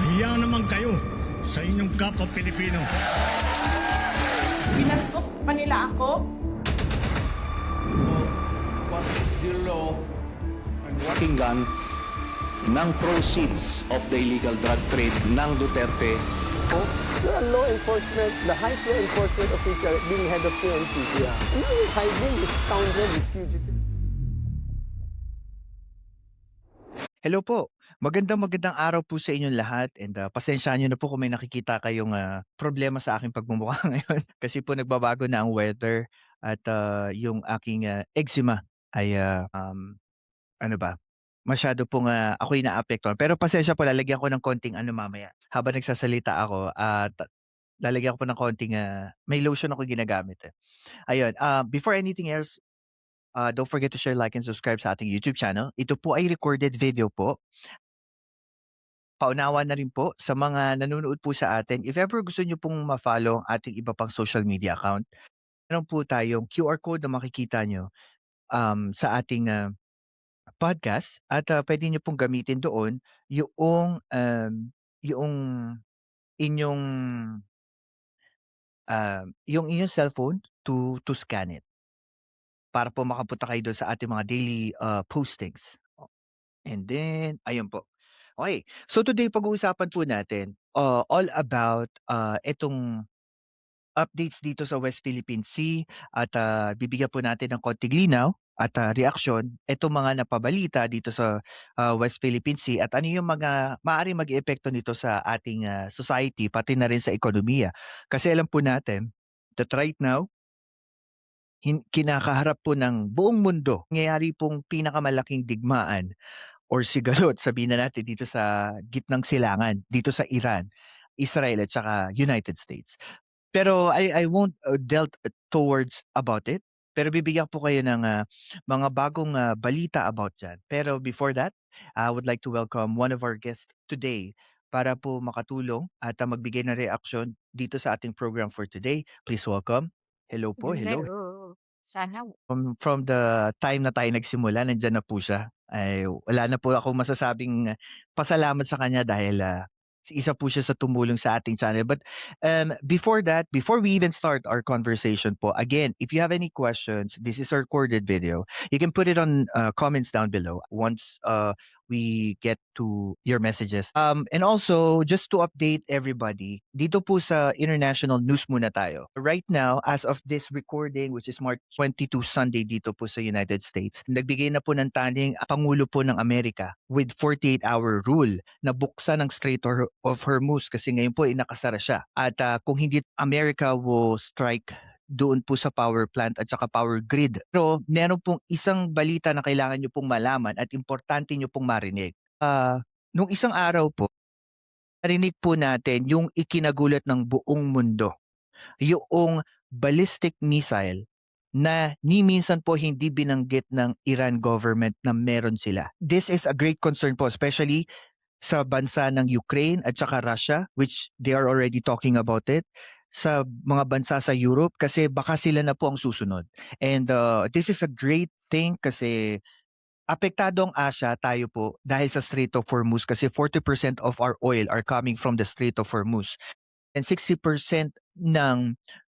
Mahiya naman kayo sa inyong kapwa Pilipino. Binastos pa nila ako. What is the law and what Pakinggan ng proceeds of the illegal drug trade ng Duterte. You're a law enforcement, the highest law enforcement official being head of PNP. Yeah. And now you're hiding this scoundrel, this fugitive. Hello po. Magandang araw po sa inyong lahat and pasensyahan niyo na po kung may nakikita kayong problema sa aking pagmumukha ngayon kasi po nagbabago na ang weather at yung aking eczema ay ano ba, masyado pong ako'y naapektuhan. Pero pasensya po, lalagyan ko ng konting mamaya. Habang nagsasalita ako at lalagyan ko po ng konting may lotion ako ginagamit. Ayun, before anything else, don't forget to share, like, and subscribe sa ating YouTube channel. Ito po ay recorded video po. Paunawa na rin po sa mga nanonood po sa atin. If ever gusto nyo pong ma-follow ang ating iba pang social media account, meron po tayong QR code na makikita nyo sa ating podcast at pwede nyo pong gamitin doon yung inyong yung inyong cellphone to scan it para po makapunta kayo doon sa ating mga daily postings. And then, ayun po. Okay, so today pag-uusapan po natin all about itong updates dito sa West Philippine Sea at bibigyan po natin ng konting linaw at reaksyon itong mga napabalita dito sa West Philippine Sea at ano yung mga maaaring mag-epekto nito sa ating society pati na rin sa ekonomiya. Kasi alam po natin that right now, kinakaharap po ng buong mundo, nangyayari pong pinakamalaking digmaan or sigalot, sabihin na natin dito sa gitnang silangan, dito sa Iran, Israel at saka United States. Pero I won't delve towards about it. Pero bibigyan po kayo ng mga bagong balita about dyan. Pero before that, I would like to welcome one of our guests today para po makatulong at magbigay ng reaksyon dito sa ating program for today. Please welcome. Hello po, hello. Hello. Sana From the time na tayo nagsimula, nandiyan na po siya. Ay, wala na po akong masasabing pasalamat sa kanya dahil isa po siya sa tumulong sa ating channel. But before that, before we even start our conversation po, again, if you have any questions, this is a recorded video. You can put it on comments down below once we get to your messages. And also, just to update everybody, dito po sa international news muna tayo. Right now, as of this recording, which is March 22 Sunday dito po sa United States, nagbigay na po ng taning Pangulo po ng Amerika with 48-hour rule na buksan ang Strait of Hormuz kasi ngayon po ay nakasara siya. At kung hindi, America will strike doon po sa power plant at saka power grid. Pero meron pong isang balita na kailangan nyo pong malaman at importante nyo pong marinig. Nung isang araw po, narinig po natin yung ikinagulat ng buong mundo. Yung ballistic missile na ni minsan po hindi binanggit ng Iran government na meron sila. This is a great concern po, especially sa bansa ng Ukraine at saka Russia, which they are already talking about it, sa mga bansa sa Europe kasi baka sila na po ang susunod. And this is a great thing kasi apektado ang Asia, tayo po, dahil sa Strait of Hormuz kasi 40% of our oil are coming from the Strait of Hormuz. And 60% ng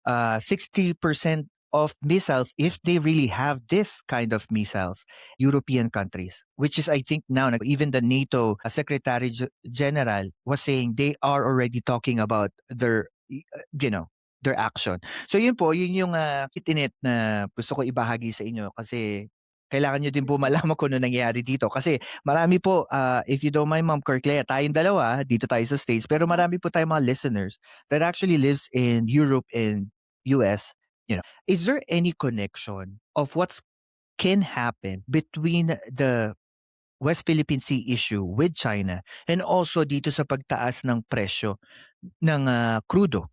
60% of missiles, if they really have this kind of missiles, European countries, which is I think now even the NATO Secretary General was saying they are already talking about their their action. So yun po, yun yung itinit na gusto ko ibahagi sa inyo kasi kailangan nyo din po malaman kung ano nangyayari dito. Kasi marami po, if you don't mind Ma'am Corclea, tayong dalawa, dito tayo sa States, pero marami po tayong mga listeners that actually lives in Europe and US. Is there any connection of what can happen between the West Philippine Sea issue with China and also dito sa pagtaas ng presyo ng krudo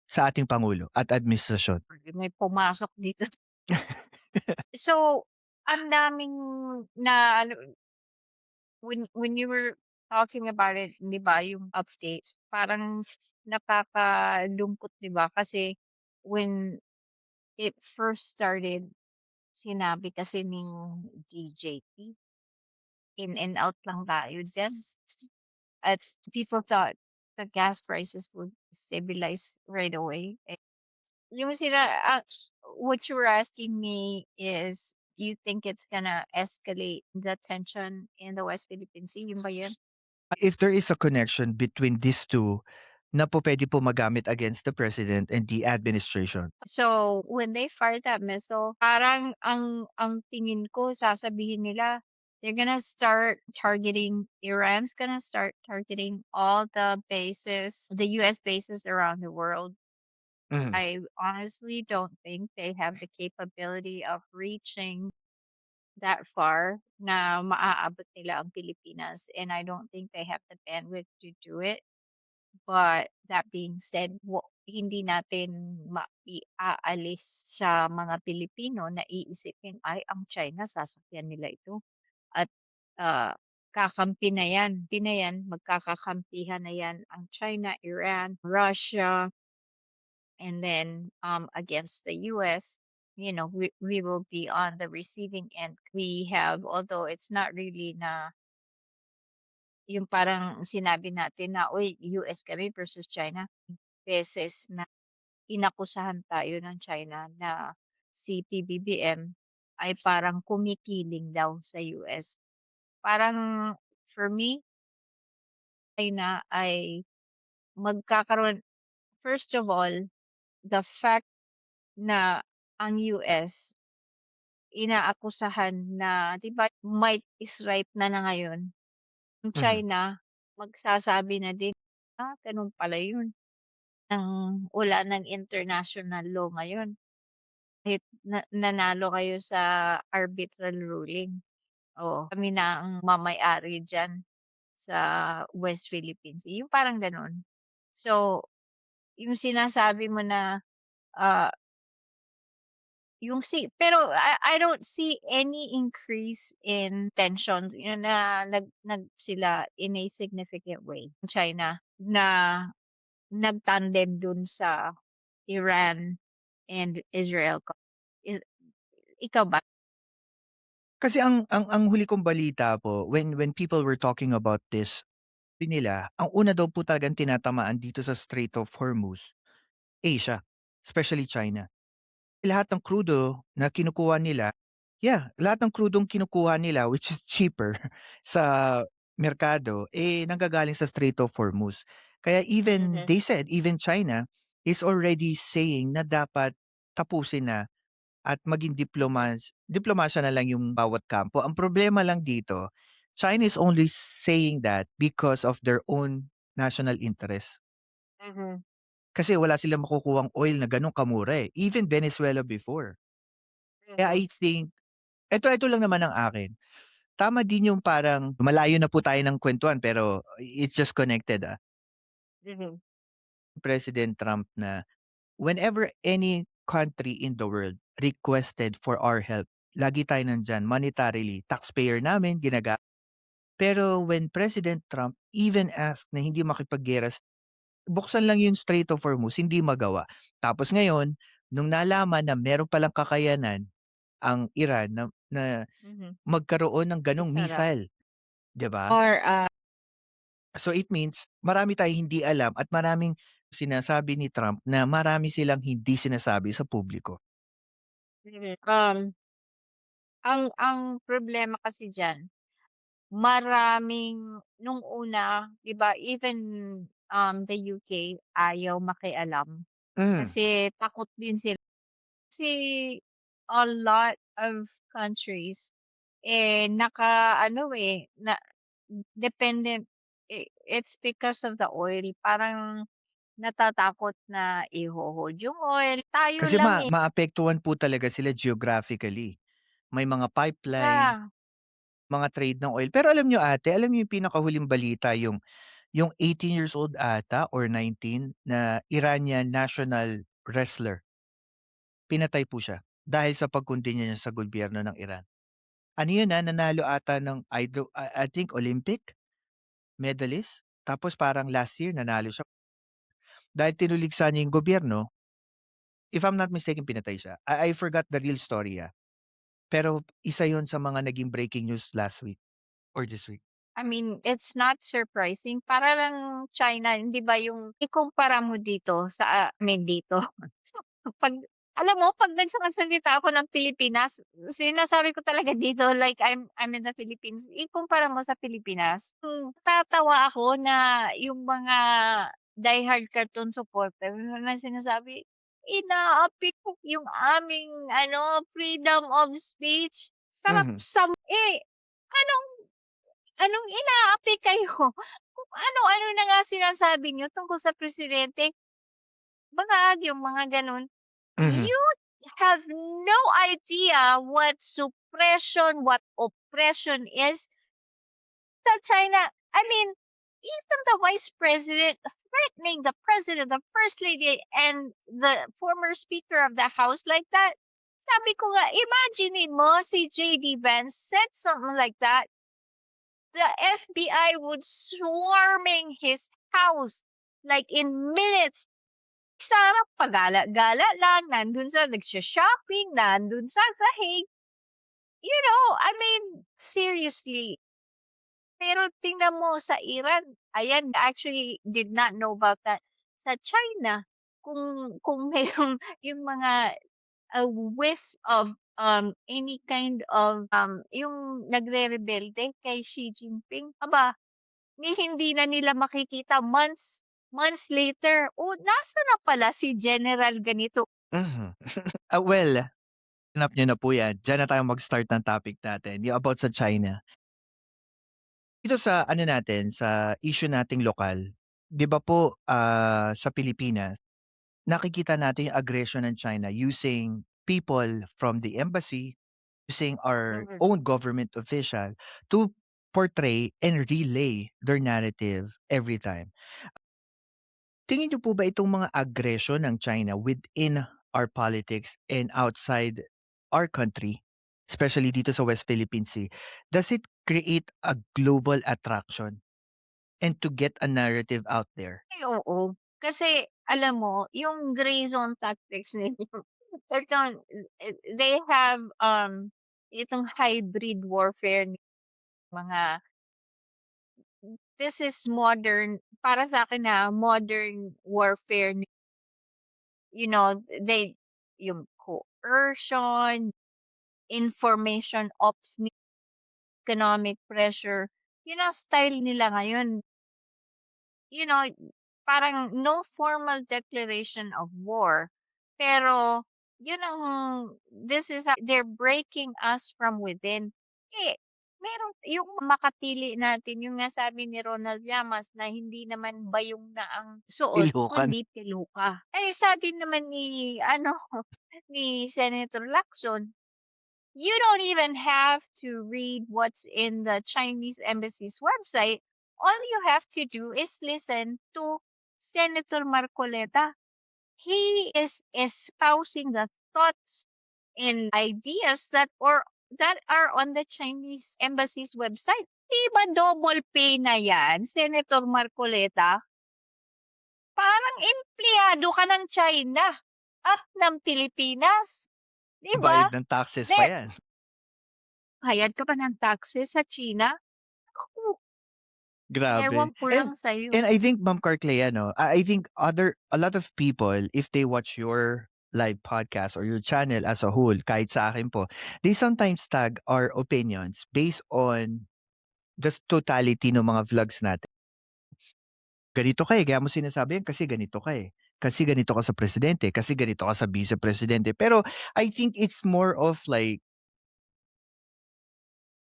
sa ating Pangulo at administrasyon? may pumasok dito. So, ang daming na ano, when you were talking about it, 'di ba, yung update, parang nakakalungkot, 'di ba? Kasi when it first started, sinabi kasi ni DJT, in and out lang tayo diyan. At people thought the gas prices would stabilize right away. Yung what you were asking me is, you think it's gonna escalate the tension in the West Philippine Sea? Yun ba yun? If there is a connection between these two na po pwede po magamit against the president and the administration. So, when they fired that missile, parang ang tingin ko sasabihin nila, they're gonna start targeting, Iran's gonna start targeting all the bases, the US bases around the world. Mhm. I honestly don't think they have the capability of reaching that far na maaabot nila ang Pilipinas, and I don't think they have the bandwidth to do it. But that being said, hindi natin maiaalis sa mga Pilipino na iisipin, ay ang China sasakyan nila ito at ah, kakampi na yan, magkakakampihan na yan ang China, Iran, Russia, and then against the US. We will be on the receiving end. We have, although it's not really na yung parang sinabi natin na, uy, US kami versus China, beses na inakusahan tayo ng China na si PBBM ay parang kumikiling daw sa US. Parang for me, China ay magkakaroon, first of all, the fact na ang US inaakusahan na, 'di ba, might is right na ngayon. Ang Mhm. China magsasabi na din, ganun pala yun. Wala ng international law ngayon. Kahit nanalo kayo sa arbitral ruling. Oo, kami na ang mamay-ari diyan sa West Philippines Sea, yung parang gano'n. So, yung sinasabi mo na, ah, pero I don't see any increase in tensions, yun na sila in a significant way, China, na nag-tandem dun sa Iran and Israel is ikaw ba? Kasi ang huli kong balita po when people were talking about this, sabi nila ang una daw po talagang tinatamaan dito sa Strait of Hormuz, Asia, especially China. Lahat ng krudo na kinukuha nila, lahat ng krudong kinukuha nila which is cheaper sa merkado, nanggagaling sa Strait of Hormuz. Kaya even Mhm, they said even China is already saying na dapat tapusin na at maging diplomasya na lang yung bawat kampo. Ang problema lang dito, China is only saying that because of their own national interest. mhm, Kasi wala silang makukuhang oil na gano'ng kamura, even Venezuela before. Kaya mhm, I think eto lang naman ang akin, tama din yung parang malayo na po tayo ng kuwentuhan pero it's just connected, mhm, President Trump na whenever any country in the world requested for our help, lagi tayo nandiyan monetarily, taxpayer namin pero when President Trump even asked na hindi makipaggiyera, buksan lang yung Strait of Hormuz, hindi magawa. Tapos ngayon, nung nalaman na meron palang kakayanan ang Iran na mhm. magkaroon ng gano'ng Isara missile, 'di ba? or So it means marami tayong hindi alam at maraming sinasabi ni Trump na marami silang hindi sinasabi sa publiko. mhm, ang problema kasi diyan, maraming nung una, 'di ba, even the UK ayaw makialam Hmm, kasi takot din sila. Kasi a lot of countries, naka-ano, na dependent, it's because of the oil. Parang natatakot na iho-hold yung oil. Tayo kasi lang, eh. maapektuhan po talaga sila geographically. May mga pipeline, Yeah. mga trade ng oil. Pero alam niyo ate, alam niyo yung pinakahuling balita yung 18 years old ata or 19 na Iranian national wrestler, pinatay po siya dahil sa pagkontinue niya sa gobyerno ng Iran. Ano yun, nanalo ata ng I think Olympic medalist, tapos parang last year nanalo siya. Dahil tinuligsa niya yung gobyerno, if I'm not mistaken pinatay siya. I forgot the real story, pero isa yun sa mga naging breaking news last week or this week. I mean, it's not surprising. Para lang China, hindi ba yung ikumpara mo dito sa amin dito. Pag alam mo, pag nagsasalita ako ng Pilipinas, sinasabi ko talaga dito like I'm in the Philippines. Ikumpara mo sa Pilipinas, natatawa ako na yung mga diehard cartoon supporter na sinasabi, inaapi ko yung aming freedom of speech. Sarap Mhm. anong anong inaapi kayo? Kung ano-ano na nga sinasabi niyo tungkol sa presidente, yung mga gano'n. Mhm. You have no idea what suppression, what oppression is sa China. I mean, even the vice president threatening the president, the first lady, and the former speaker of the house like that. Sabi ko nga, imagine mo si J.D. Vance said something like that. The FBI would swarming his house like in minutes. Sarap pagala-gala lang, nandun sa nagsho-shopping, nandun sa sahig. You know, I mean, seriously. Pero tingnan mo sa Iran, ayan, actually did not know about that. Sa China, kung merong yung mga a whiff of any kind of yung nagre-rebelde kay Xi Jinping, aba, hindi na nila makikita months later, oh, nasa na pala si General ganito. Mhm. Well, hanap niyo na po 'yan. Diyan na tayo mag-start ng topic natin, yung about sa China. Dito sa ano natin, sa issue nating lokal, 'di ba po, sa Pilipinas, nakikita natin yung aggression ng China using people from the embassy, using our Mhm. own government official to portray and relay their narrative every time. Tingin niyo po ba itong mga aggression ng China within our politics and outside our country, especially dito sa West Philippine Sea, does it create a global attraction and to get a narrative out there? Ay, oo. Kasi alam mo, yung gray zone tactics ninyo, eto, they have itong hybrid warfare mga this is modern para sa akin na modern warfare, you know, yung coercion, information ops, economic pressure, yun ang style nila ngayon. You know, parang no formal declaration of war, pero yun ang this is how they're breaking us from within. Eh, meron yung makapili natin, yung nga sabi ni Ronald Llamas na hindi naman bayong na ang suot, Ilukan. kundi peluka. Eh, sabi naman ni ni Senator Lacson, you don't even have to read what's in the Chinese embassy's website. All you have to do is listen to Senator Marcoleta. He is espousing the thoughts and ideas that are on the Chinese embassy's website. Di ba double pay na yan, Senator Marcoleta? Parang empleyado ka ng China at ng Pilipinas. Di ba? Bayad ng taxes pa yan. Bayad ka pa ng taxes sa China? Naku, Grabe. ewan ko lang sa'yo. And I think, Ma'am Carclea, no, I think a lot of people, if they watch your live podcast or your channel as a whole, kahit sa akin po, they sometimes tag our opinions based on the totality ng mga vlogs natin. Ganito ka eh, kaya mo sinasabi yan kasi ganito ka eh. Kasi ganito ka sa presidente, kasi ganito ka sa vice-presidente. Pero I think it's more of like,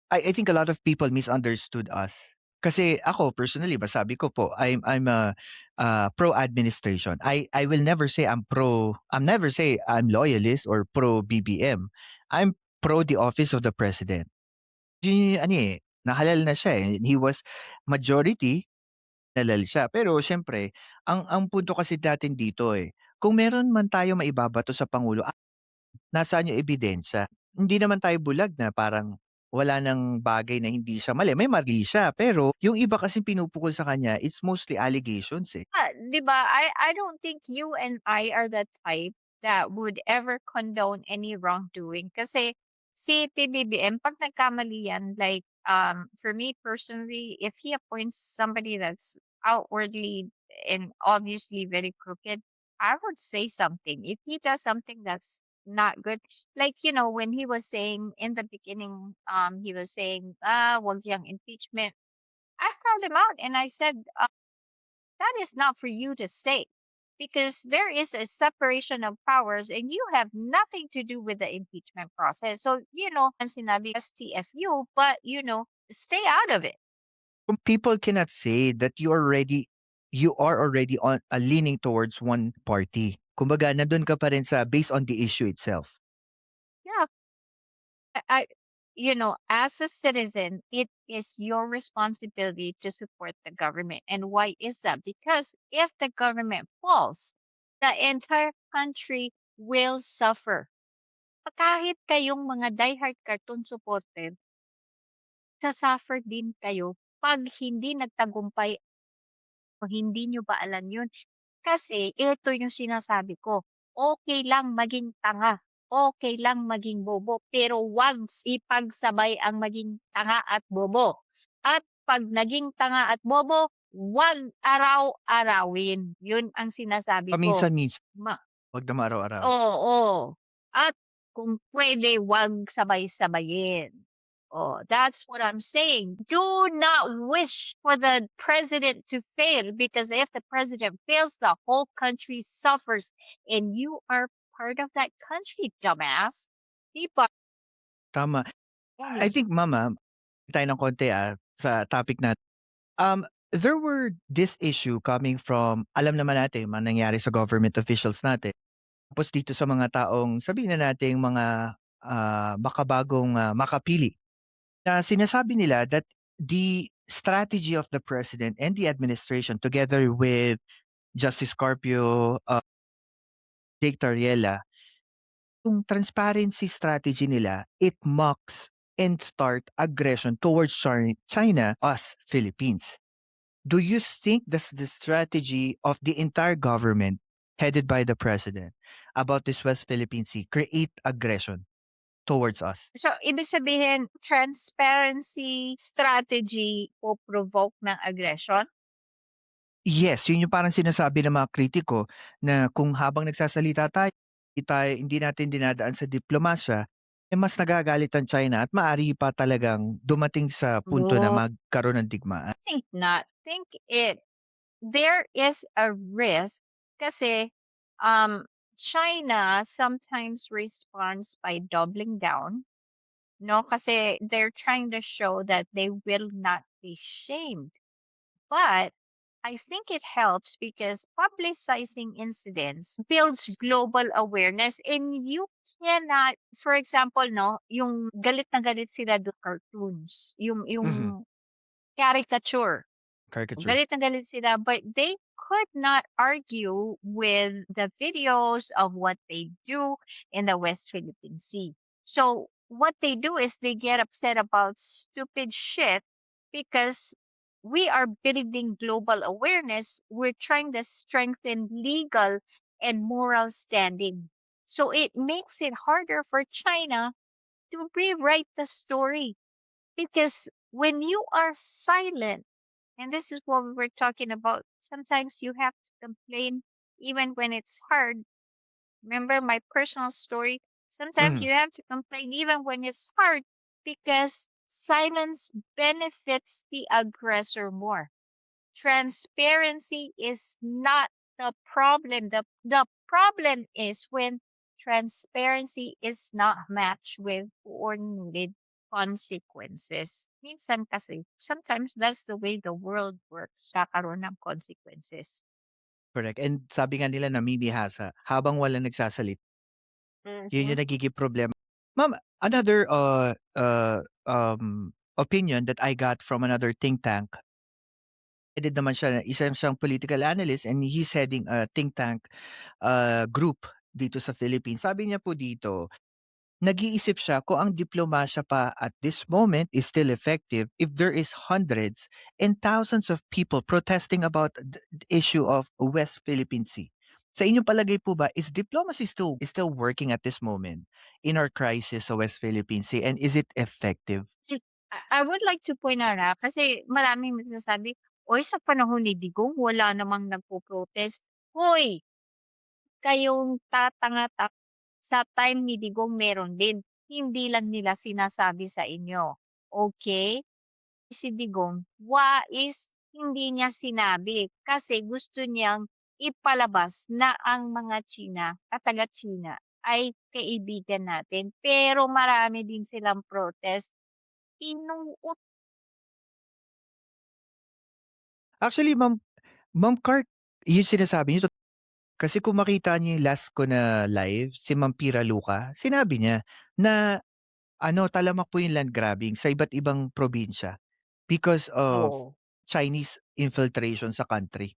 I think a lot of people misunderstood us. Kasi ako personally, masabi ko po, I'm a pro administration. I will never say I'm never say I'm loyalist or pro BBM. I'm pro the office of the president. Ano eh, nahalal na siya eh. He was majority, halal siya. Pero syempre, ang punto kasi natin dito eh, kung meron man tayo maibabato sa Pangulo, nasaan yung ebidensya? Hindi naman tayo bulag na parang wala ng bagay na hindi siya mali. May mali siya, pero yung iba kasi pinupukol sa kanya, it's mostly allegations eh. 'Di ba, I don't think you and I are the type that would ever condone any wrongdoing kasi si PBBM 'pag nagkamali yan like for me personally, if he appoints somebody that's outwardly and obviously very crooked, I would say something. If he does something that's not good, like when he was saying in the beginning, he was saying, wag yang impeachment. I called him out and I said, that is not for you to say because there is a separation of powers and you have nothing to do with the impeachment process. So, and sinabi STFU, but, stay out of it. Kung people cannot say that you are already on leaning towards one party. Kumbaga, nandun ka pa rin sa based on the issue itself. Yeah. As a citizen, it is your responsibility to support the government. And why is that? Because if the government falls, the entire country will suffer. Kahit kayong mga diehard cartoon supporter, sasuffer din kayo pag hindi nagtagumpay o hindi nyo ba alam yun. Kasi ito yung sinasabi ko, okay lang maging tanga, okay lang maging bobo, pero wag ipagsabay ang maging tanga at bobo. At pag naging tanga at bobo, wag araw-arawin. Yun ang sinasabi ko. Paminsan-minsan, Ma- wag naman araw-araw. Oo. At kung pwede, wag sabay-sabayin. Oh, that's what I'm saying. Do not wish for the president to fail because if the president fails, the whole country suffers. And you are part of that country, dumbass. Diba? Tama. I think, Mama, tayo ng konti sa topic natin. There were this issue coming from, alam naman natin, mga nangyari sa government officials natin. Tapos dito sa mga taong, sabihin na natin, mga makabagong makapili. Na sinasabi nila that the strategy of the president and the administration together with Justice Carpio, Jake Tariela, yung transparency strategy nila, it mocks and start aggression towards China, us Philippines. Do you think that's the strategy of the entire government headed by the president about this West Philippine Sea, create aggression towards us? So, ibig sabihin, transparency strategy o provoke ng aggression? Yes, yun yung parang sinasabi ng mga kritiko na kung habang nagsasalita tayo, hindi natin dinadaan sa diplomasya, mas nagagalit ang China at maaari pa talagang dumating sa punto na magkaroon ng digmaan. I think not. There is a risk kasi China sometimes responds by doubling down, no? Kasi they're trying to show that they will not be shamed. But I think it helps because publicizing incidents builds global awareness and you cannot, for example, no, yung galit na galit sila do cartoons, yung caricature. Galit na galit sila, but they could not argue with the videos of what they do in the West Philippine Sea. So what they do is they get upset about stupid shit because we are building global awareness. We're trying to strengthen legal and moral standing. So it makes it harder for China to rewrite the story because when you are silent, and this is what we were talking about. Sometimes you have to complain even when it's hard. Remember my personal story? Sometimes you have to complain even when it's hard because silence benefits the aggressor more. Transparency is not the problem. The problem is when transparency is not matched with coordinated consequences. Minsan kasi, sometimes that's the way the world works. Kakaroon ng consequences. Correct. And sabi nga nila namimihasa habang wala nagsasalita. Yun yung nagiging problema. Ma'am, another opinion that I got from another think tank. Headed naman siya, isa siyang political analyst and he's heading a think tank group dito sa Philippines. Sabi niya po dito, nag-iisip siya kung ang diplomasya pa at this moment is still effective if there is hundreds and thousands of people protesting about the issue of West Philippine Sea. Sa inyong palagay po ba, is diplomacy still working at this moment in our crisis sa West Philippine Sea and is it effective? I would like to point out, kasi maraming nagsasabi, "Uy, sa panahon ni Digong wala namang nagpo-protest." Hoy, kayong tatanga sa time ni Digong meron din, hindi lang nila sinasabi sa inyo, okay? Si Digong, hindi niya sinabi kasi gusto niyang ipalabas na ang mga China at taga-China ay kaibigan natin, pero marami din silang protest. Inuut Actually, Ma'am Cart, yung sinasabi niyo kasi kung makita niyo yung last ko na live, si Ma'am Pira Luca, sinabi niya na ano, talamak po yung land grabbing sa iba't ibang probinsya because of Oo. Chinese infiltration sa country.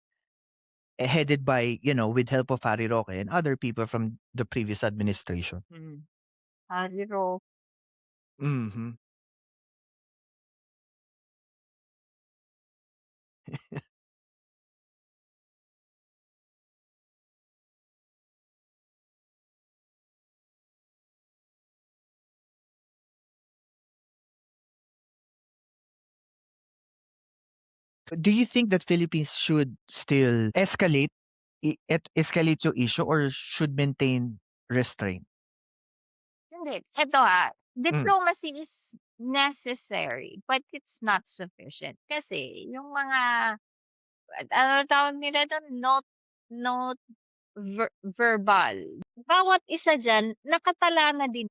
Headed by, with help of Harry Roque and other people from the previous administration. Harry Roque. Mhm. Do you think that Philippines should still escalate yung issue or should maintain restraint? Hindi, eto, Hmm, diplomacy is necessary, but it's not sufficient. Kasi yung mga, ano tawag nila dun, not verbal. Bawat isa diyan nakatala na din.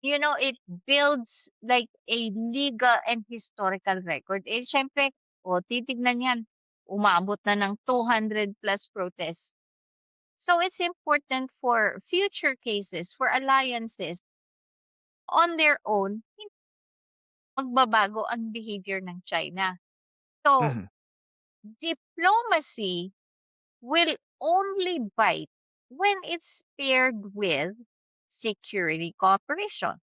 It builds like a legal and historical record. Eh, siyempre, titignan yan, umabot na ng 200 plus protests. So it's important for future cases, for alliances, on their own, hindi magbabago ang behavior ng China. So, mhm. diplomacy will only bite when it's paired with security cooperation,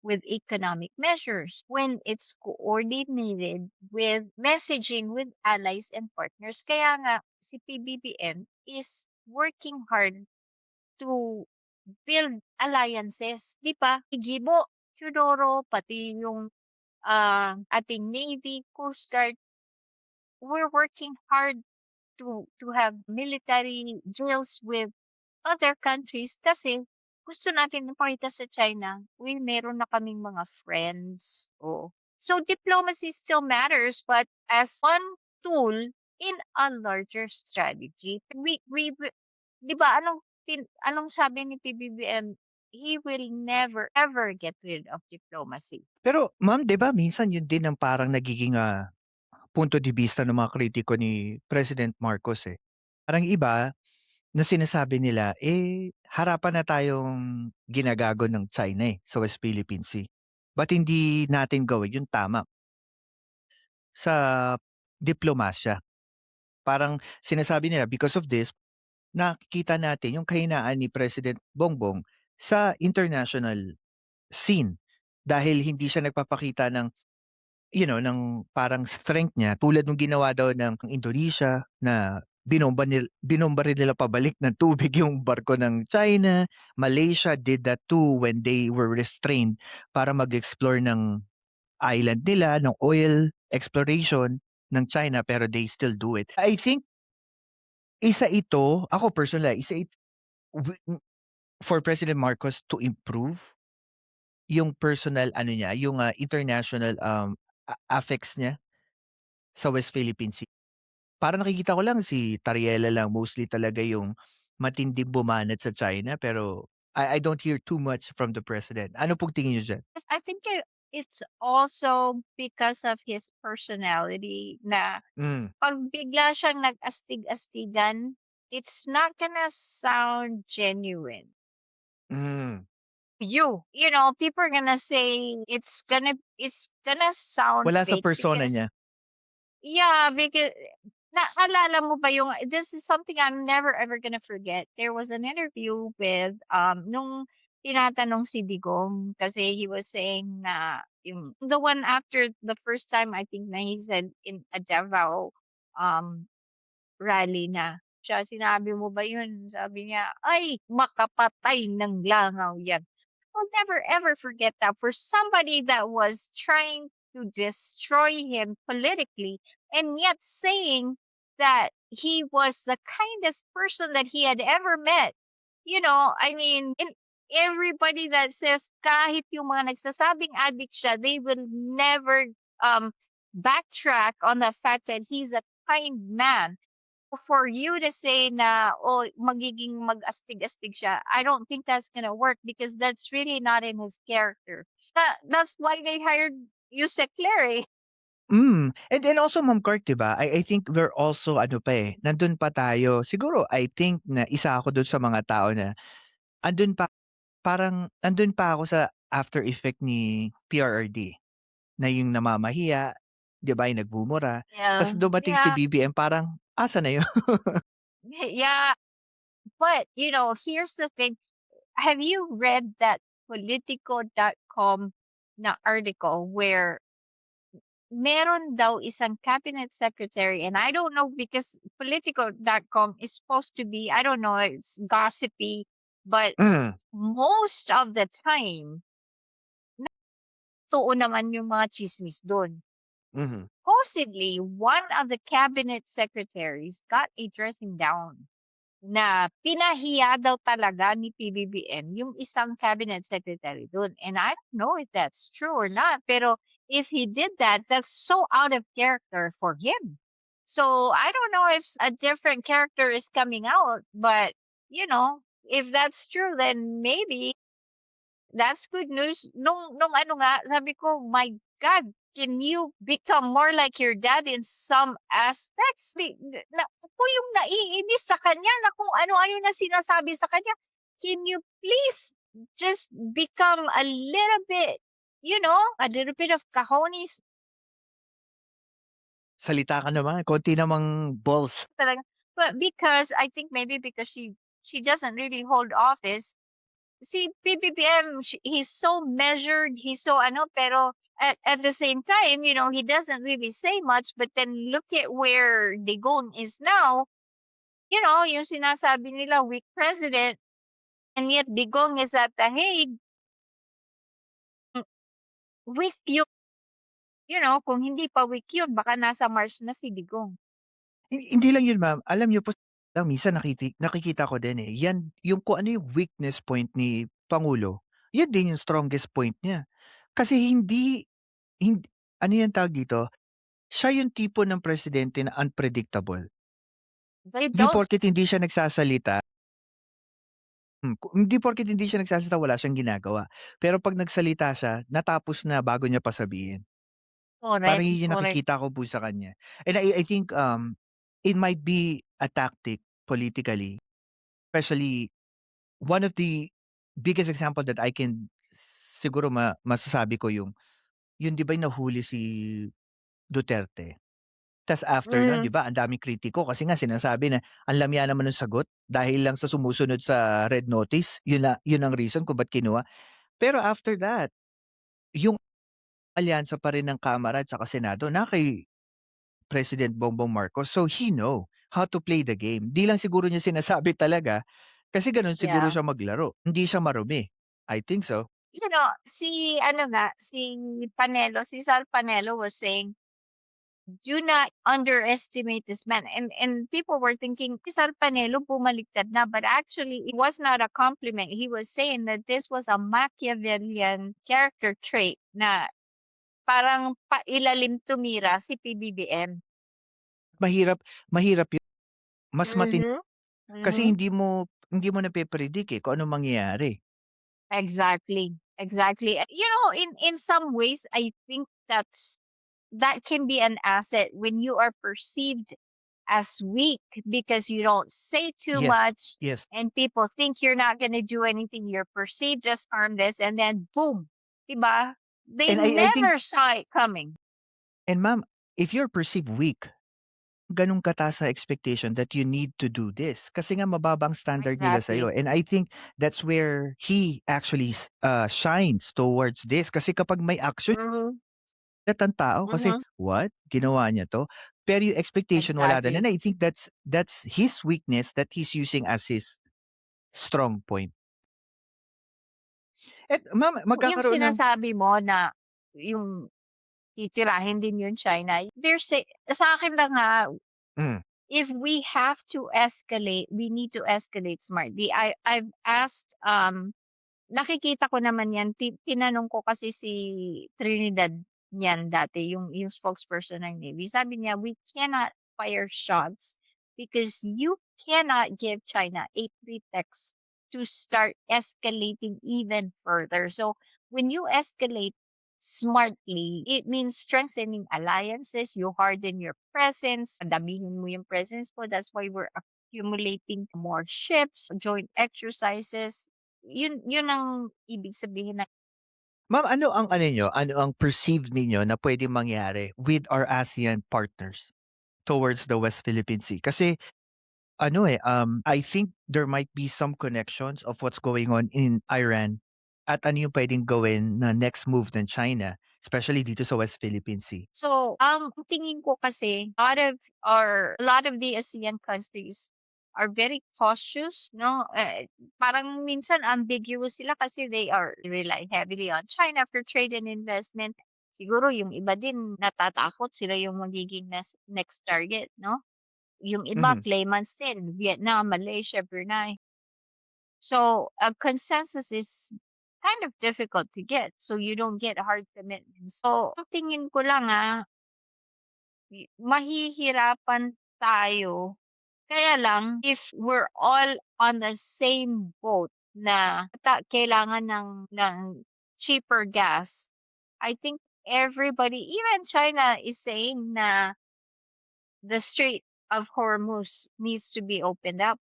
with economic measures, when it's coordinated with messaging with allies and partners. Kaya nga, si PBBM is working hard to build alliances. Di ba? Gibo, Teodoro, pati yung ating Navy, Coast Guard, we're working hard to have military drills with other countries kasi gusto natin ipakita sa China, uy, meron na kaming mga friends. Oo. So diplomacy still matters, but as one tool in a larger strategy. We 'di ba anong sabi ni PBBM? He will never ever get rid of diplomacy. Pero ma'am, 'di ba minsan yun din ang parang nagiging, punto de vista ng mga kritiko ni President Marcos, eh. Parang iba na sinasabi nila, harapan na tayong ginagago ng China, sa West Philippine Sea. Ba't hindi natin gawin yung tama sa diplomasya? Parang sinasabi nila because of this, nakikita natin yung kahinaan ni President Bongbong sa international scene dahil hindi siya nagpapakita ng ng parang strength niya tulad nung ginawa daw ng Indonesia na binomba rin nila pabalik ng tubig yung barko ng China. Malaysia did that too when they were restrained para mag-explore ng island nila, ng oil exploration ng China pero they still do it. I think isa ito, ako personally, wi for President Marcos to improve yung personal ano niya, yung, international, affects niya sa West Philippine Sea. Parang nakikita ko lang si Tariela lang mostly talaga yung matinding bumanat sa China pero I don't hear too much from the president. Ano pong tingin niyo diyan? I think it's also because of his personality na Hmm, 'pag bigla siyang nag-astig-astigan, it's not gonna sound genuine. hmm. People are gonna say it's gonna sound Wala sa fake persona because niya. yeah, because naalala mo ba yung this is something I'm never ever gonna forget. There was an interview with nung tinatanong si Digong kasi he was saying na yung the one after the first time I think na he said in a Davao um rally na siya, "Sinabi mo ba yun?" Sabi niya, "Ay, makapatay ng langaw yan." I'll never ever forget that for somebody that was trying to destroy him politically, and yet saying that he was the kindest person that he had ever met. I mean, in everybody that says kahit yung mga nagsasabing addict siya, they will never um backtrack on the fact that he's a kind man. For you to say na, oh, magiging mag-astig-astig siya, I don't think that's gonna work because that's really not in his character. That's why they hired Yusek Clary. And then also Ma'am Court, 'di ba? I think we're also ano pa eh, nandun pa tayo. Siguro I think na isa ako dun sa mga tao na andun pa parang andun pa ako sa after effect ni PRRD na yung namamahiya, 'di ba, yung nagbumura. Yeah. Ta's dumating si Yeah. BBM parang asa na yun? Yeah. But, here's the thing. Have you read that Politico.com na article where meron daw isang cabinet secretary, and I don't know because Politico.com is supposed to be, I don't know, it's gossipy, but Mm. most of the time, totoo naman yung mga chismis doon. Mhm. Supposedly, one of the cabinet secretaries got a dressing down na pinahiya daw talaga ni PBBM yung isang cabinet secretary doon. And I don't know if that's true or not, pero if he did that, that's so out of character for him. So I don't know if a different character is coming out, but if that's true, then maybe that's good news. Nung ano nga, sabi ko, my God, can you become more like your dad in some aspects? Ako yung naiinis sa kanya na kung ano-ano na sinasabi sa kanya. Can you please just become a little bit, a little bit of cojones Salita ka naman, konti namang balls. talaga. But because, I think maybe because she doesn't really hold office, si PBBM, he's so measured, he's so pero at the same time, he doesn't really say much, but then look at where Digong is now, yung sinasabi nila weak president, and yet Digong is at the Hague, weak yun, kung hindi pa weak yun, baka nasa Mars na si Digong. Hindi lang yun ma'am, alam niyo po lang minsan nakikita ko din eh, yan yung kung ano yung weakness point ni Pangulo, yan din yung strongest point niya. Kasi hindi ano yung tawag dito, siya yung tipo ng presidente na unpredictable. They Hindi don't porket hindi siya nagsasalita hindi porket hindi siya nagsasalita wala siyang ginagawa. Pero 'pag nagsalita siya, natapos na bago niya pa sabihin. Parang correct, yun yung correct. nakikita ko po sa kanya. And I think, it might be a tactic politically, especially one of the biggest example that I can siguro masasabi ko yung 'di ba yung nahuli si Duterte. Tas after nun 'di ba ang daming kritiko kasi nga sinasabi na ang lamya naman ng sagot dahil lang sa sumusunod sa red notice, yun ang reason kung ba't kinuha. Pero after that, yung alyansa pa rin ng Kamara at saka Senado na kay President Bongbong Marcos. So he know how to play the game. 'Di lang siguro niya sinasabi talaga kasi gano'n siguro Yeah. siya maglaro. Hindi siya marumi. I think so. Si Sal Panelo was saying, do not underestimate this man. And people were thinking, si Sal Panelo bumaliktad na, but actually it was not a compliment. He was saying that this was a Machiavellian character trait na parang pailalim tumira si PBBM. Mahirap yun. Mas matindi kasi Mhm. hindi mo nape-predict, kung anong mangyayari. Exactly. Exactly. In some ways, I think that can be an asset when you are perceived as weak because you don't say too Yes, much yes. and people think you're not going to do anything. You're perceived as harmless, and then boom, diba? They And I think never saw it coming. and ma'am, if you're perceived weak, gano'n kataas na expectation that you need to do this kasi nga mababa ang standard nila sa'yo. Exactly. And I think that's where he actually shines towards this kasi kapag may action Mhm. ang tao kasi, Mhm. "What? Ginawa niya 'to?" Pero yung expectation wala din. Exactly. And I think that's his weakness that he's using as his strong point. At ma'am, Yung magkakaroon ng sinasabi mo na yung titirahin din yung China. Sa akin lang ha, Mm. if we have to escalate, we need to escalate smartly. I've asked, nakikita ko naman yan, tinanong ko kasi si Trinidad niyan dati, yung spokesperson ng Navy. Sabi niya, we cannot fire shots because you cannot give China a pretext to start escalating even further. So when you escalate smartly, it means strengthening alliances, you harden your presence, damihin mo yung presence mo. That's why we're accumulating more ships, joint exercises. Yun ang ibig sabihin ng Ma'am, ano ang perceived ninyo na puwedeng mangyari with our ASEAN partners towards the West Philippine Sea? Kasi I think there might be some connections of what's going on in Iran at ano yung puwedeng gawin na next move ng China, especially dito sa West Philippine Sea. So, ang tingin ko kasi, a lot of the ASEAN countries are very cautious, no? Parang minsan ambiguous sila kasi they are rely heavily on China for trade and investment. Siguro yung iba din natatakot sila yung magiging next target, no? Yung iba Mhm. claimants din, Vietnam, Malaysia, Brunei. So, a consensus is kind of difficult to get. So, you don't get hard commitments. So, ang tingin ko lang mahihirapan tayo. Kaya lang, if we're all on the same boat na kailangan ng cheaper gas, I think everybody, even China is saying na the Strait of Hormuz needs to be opened up.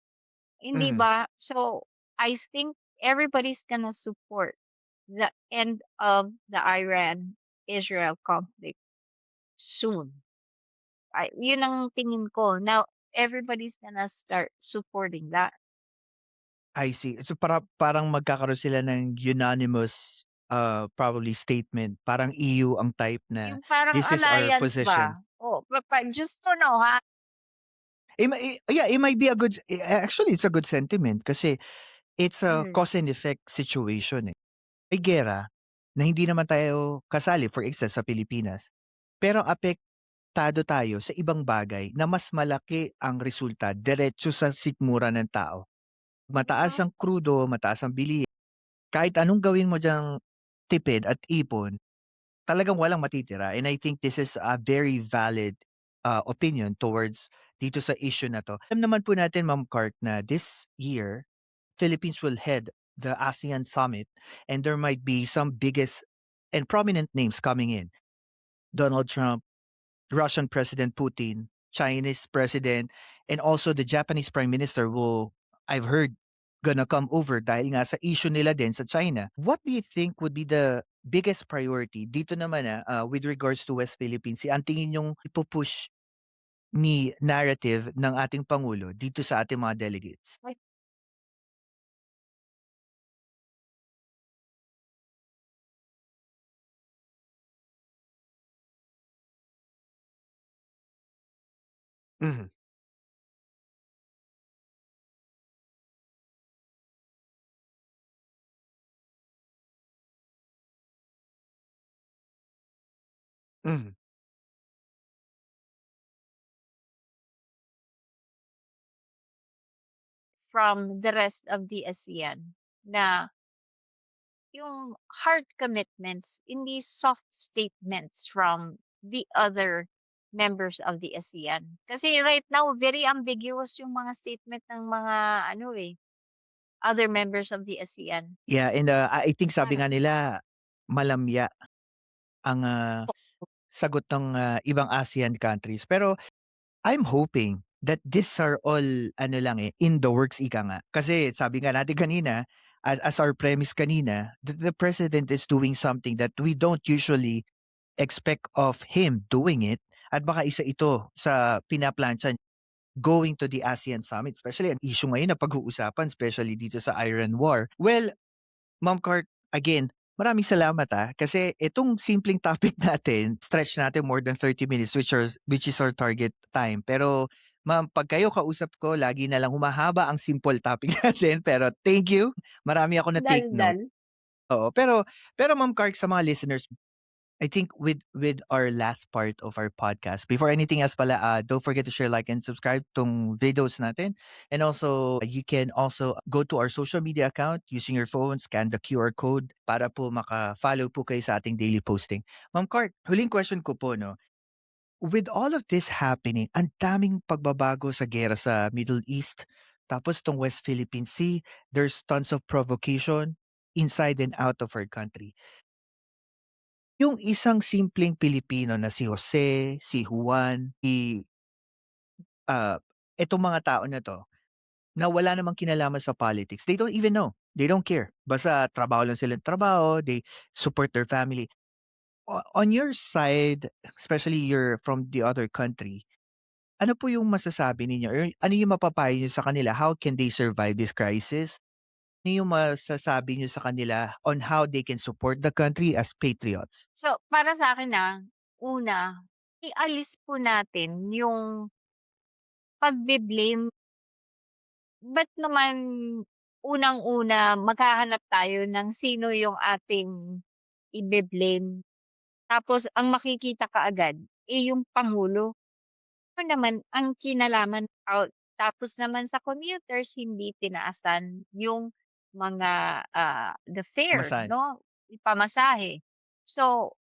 Hindi Mhm. ba? So, I think everybody's gonna support the end of the Iran-Israel conflict soon. Yun ang tingin ko. Now, everybody's gonna start supporting that. I see. So, parang magkakaroon sila ng unanimous, probably statement. Parang EU ang type na, Yung parang "This is our alliance position." ba? Oh, just to know ha. Yeah, it might be actually, it's a good sentiment kasi it's a Mm. cause and effect situation, eh. May giyera na hindi naman tayo kasali, for instance, sa Pilipinas. Pero apektado tayo sa ibang bagay na mas malaki ang resulta diretso sa sikmura ng tao. Mataas ang krudo, mataas ang bilihin, kahit anong gawin mo diyang tipid at ipon, talagang walang matitira. And I think this is a very valid opinion towards dito sa issue na 'to. Alam naman po natin, Ma'am Cart, na this year, Philippines will head the ASEAN Summit and there might be some biggest and prominent names coming in. Donald Trump, Russian President Putin, Chinese President, and also the Japanese Prime Minister will, I've heard, gonna come over dahil nga sa issue nila din sa China. What do you think would be the biggest priority dito naman with regards to West Philippines Sea? Ang tingin yung ipupush ni narrative ng ating Pangulo dito sa ating mga delegates? Mhm, mhm. From the rest of the ASEAN na yung hard commitments, hindi soft statements from the other members of the ASEAN. Kasi right now, very ambiguous yung mga statement ng mga other members of the ASEAN. Yeah, and I think sabi Parang nga nila malamya ang sagot ng ibang ASEAN countries. Pero I'm hoping that these are all in the works, ika nga. Kasi sabi nga natin kanina, as our premise kanina, the president is doing something that we don't usually expect of him doing it. At baka isa ito sa pinaplansya going to the ASEAN Summit, especially ang issue ngayon na pag-uusapan, especially dito sa Iran War. Well, Ma'am Cart, again, maraming salamat kasi itong simpleng topic natin, stretch natin more than 30 minutes which is our target time. Pero ma'am, pag kayo kausap ko, lagi na lang humahaba ang simple topic natin. Pero thank you. Marami ako na take note. dal-dal. Oo, pero Ma'am Cart, sa mga listeners, I think with our last part of our podcast, before anything else pala, don't forget to share, like, and subscribe tong videos natin. And also, you can also go to our social media account using your phone, scan the QR code para po maka-follow po kayo sa ating daily posting. Ma'am Cart, huling question ko po, no? With all of this happening, ang daming pagbabago sa gera sa Middle East, tapos tong West Philippine Sea, there's tons of provocation inside and out of our country. Yung isang simpleng Pilipino na si Jose, si Juan, ah, etong mga tao na 'to, na wala namang kinalaman sa politics, they don't even know, they don't care. Basta trabaho lang silang trabaho, they support their family. On your side, especially you're from the other country, ano po yung masasabi ninyo or ano yung mapapayo niyo sa kanila? How can they survive this crisis? Ano yung masasabi niyo sa kanila on how they can support the country as patriots? So, para sa akin una, ialis po natin yung pagbe-blame. Ba't naman unang-una maghahanap tayo ng sino yung ating ibe-blame, tapos ang makikita kaagad, yung pangulo. Ano naman ang kinalaman tapos naman sa commuters hindi tinaasan yung mga, the fare Masan? 'no, pamasahe. So,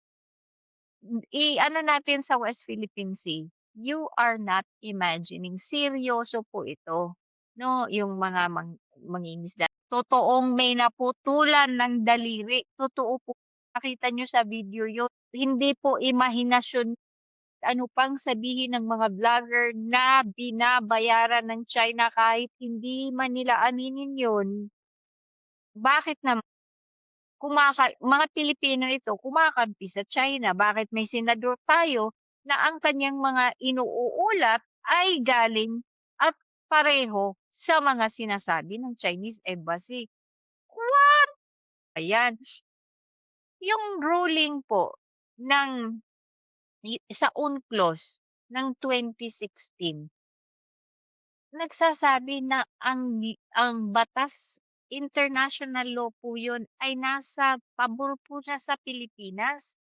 i-ano natin sa West Philippine Sea, you are not imagining, seryoso po ito 'no, yung mga mangingisda. Totoong may naputulan ng daliri, totoo po, nakita niyo sa video yun. Hindi po imahinasyon, ano pang sabihin ng mga vlogger na binabayaran ng China kahit hindi man nila aminin yun. Bakit naman mga Pilipino ito kumakampi sa China, bakit may senador tayo na ang kanyang mga inuulat ay galing at pareho sa mga sinasabi ng Chinese Embassy. What? Ayan, yung ruling po ng sa UNCLOS ng 2016, nagsasabi na ang batas, international law po yun, ay nasa pabor po siya sa Pilipinas.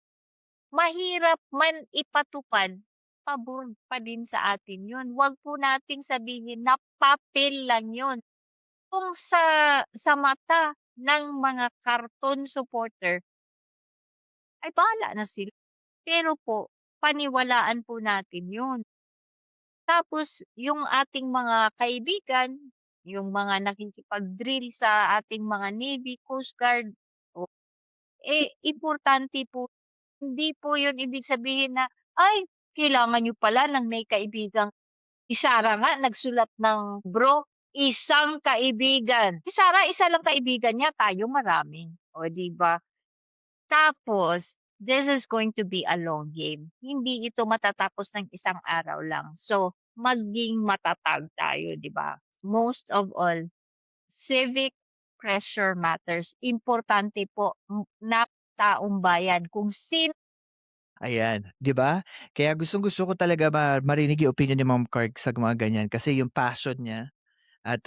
Mahirap man ipatupad, pabor pa din sa atin yun. Wag po nating sabihin na papel lang yun. Kung sa mata ng mga karton supporter, ay bahala na sila. Pero po, paniwalaan po natin yun. Tapos yung ating mga kaibigan, yung mga nakikipag-drill sa ating mga Navy, Coast Guard, o importante po, hindi po yun ibig sabihin na, ay, kailangan niyo pala ng may kaibigang si Sarah nga nagsulat ng bro, isang kaibigan. Si Sarah, isa lang kaibigan niya, tayo marami. O, di ba? Tapos, this is going to be a long game. Hindi ito matatapos ng isang araw lang. So, maging matatag tayo, di ba? Most of all, civic pressure matters. Importante po na taong bayan kung sino. Ayan, 'di ba? Kaya gustong-gusto ko talaga marinig yung opinion ni Ma'am Clark sa mga ganyan kasi yung passion niya at,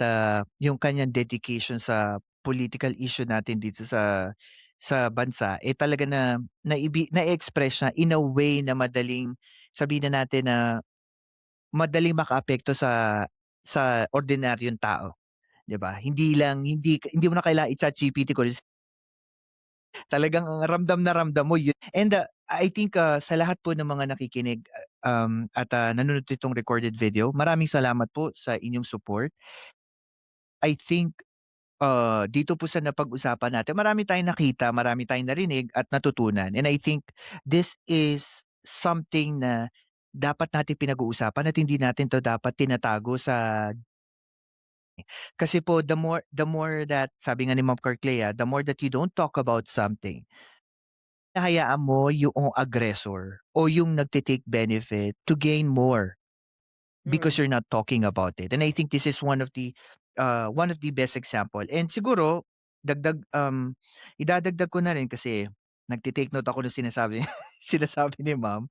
yung kanyang dedication sa political issue natin dito sa bansa, eh, talaga na na-express niya in a way na madaling sabihin na natin na madaling makaapekto sa ordinaryong tao, 'di ba? Hindi mo na kailangang i-ChatGPT kung talagang ramdam na ramdam mo yun. And, I think, sa lahat po ng mga nakikinig, at, nanonood nitong recorded video, maraming salamat po sa inyong support. I think, dito po sa napag-usapan natin, marami tayong nakita, marami tayong narinig at natutunan. And I think this is something na dapat natin pinag-uusapan at hindi natin 'to dapat tinatago kasi po the more that sabi nga ni Ma'am Carclea, the more that you don't talk about something, hahayaan mo yung aggressor o yung nagte-take benefit to gain more because you're not talking about it. And I think this is one of the best example. And siguro idadagdag ko na rin kasi nagte-take note ako ng sinasabi sinasabi ni Ma'am.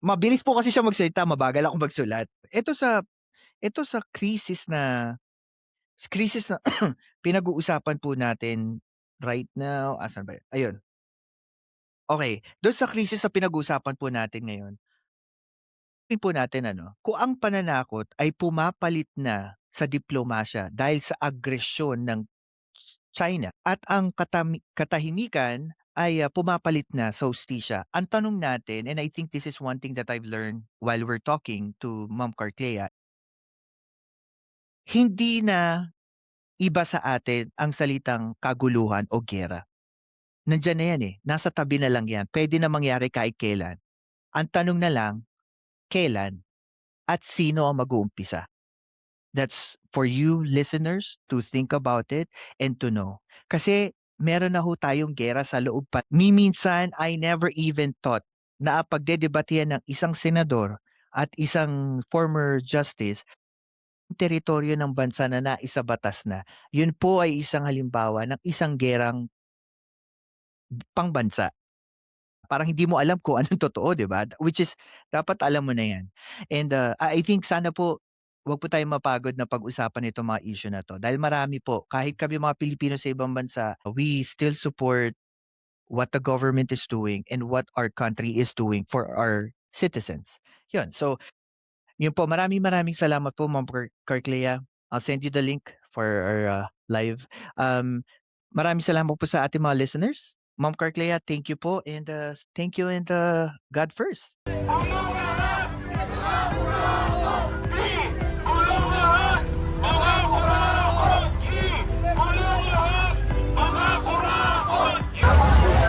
Mabilis po kasi siya magsalita, mabagal ako magsulat. Ito sa krisis na pinag-uusapan po natin right now, asan ba yun? Ayun. Okay, do'n sa krisis sa pinag-uusapan po natin ngayon, po natin kung ang pananakot ay pumapalit na sa diplomasya dahil sa agresyon ng China at ang katahimikan ay, pumapalit na sa hustisya. Ang tanong natin, and I think this is one thing that I've learned while we're talking to Ma'am Carclea, hindi na iba sa atin ang salitang kaguluhan o giyera. Nandiyan na yan, nasa tabi na lang yan, puwede na mangyari kahit kailan. Ang tanong na lang, kailan at sino ang mag-uumpisa? That's for you listeners to think about it and to know. Kasi meron na ho tayong giyera sa loob pa. Minsan, I never even thought na pagdedebatehan ng isang senador at isang former justice teritoryo ng bansa na naisabatas na. Yun po ay isang halimbawa ng isang gerang pangbansa. Parang hindi mo alam kung anong totoo, 'di ba? Which is dapat alam mo na 'yan. And, I think sana po 'wag po tayong mapagod na pag-usapan itong mga issue na 'to dahil marami po, kahit kami mga Pilipino sa ibang bansa, we still support what the government is doing and what our country is doing for our citizens. 'Yun, so yun po, maraming salamat po Ma'am Carclea. I'll send you the link for our, live. Maraming salamat po sa ating mga listeners. Ma'am Carclea, thank you po and, thank you and, God first.